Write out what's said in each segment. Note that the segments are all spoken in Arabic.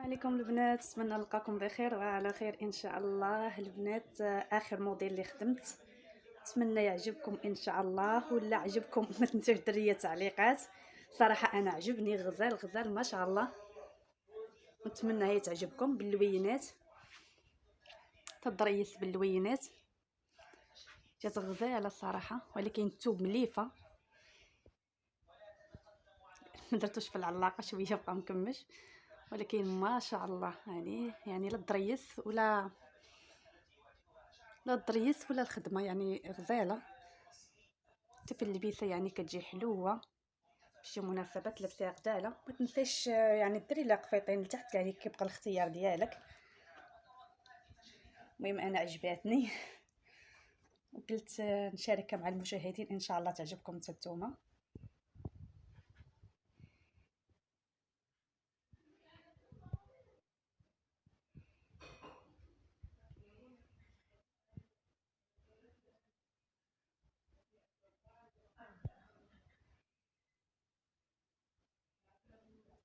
عليكم البنات، نتمنى نلقاكم بخير وعلى خير ان شاء الله. البنات اخر موديل اللي خدمت، نتمنى يعجبكم ان شاء الله، ولا عجبكم ما تنسوش دريه تعليقات. صراحه انا عجبني غزال ما شاء الله، نتمنى هي تعجبكم باللوينات، تضريس باللوينات، جات غزاله الصراحه، ولكن الثوب مليفه ما درتوش في العلاقه شويه بقى مكمش، ولكن ما شاء الله يعني لا تضريس ولا الخدمه، يعني غزاله حتى في اللبسه يعني كتجي حلوه، شي مناسبات لبسها غزاله. ما تنساش يعني ديري لها قفيطين لتحت، يعني كيبقى الاختيار ديالك. المهم انا عجباتني وقلت نشاركها مع المشاهدين، ان شاء الله تعجبكم نتوما.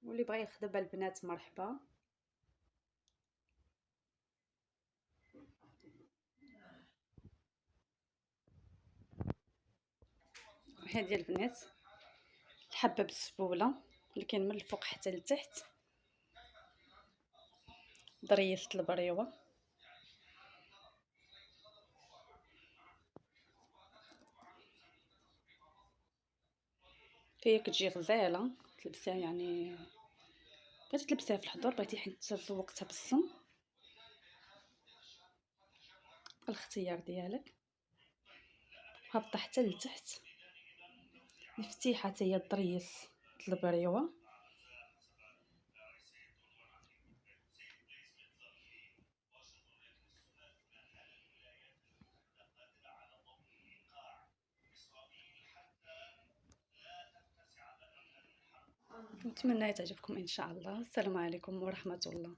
واللي بغى يخدم البنات مرحبا. هذه البنات الحبه بالسبوله اللي كاين من الفوق حتى لتحت، ضريسه البريوه. هي كتجي غزاله تلبسها، يعني بغيتي تلبسيها في الحضور، بغيتي حتى تزوقتها بالصم، الاختيار ديالك. هابطه حتى لتحت، مفتيحه حتى هي الضريس البريوه. نتمنى تعجبكم ان شاء الله. السلام عليكم ورحمه الله.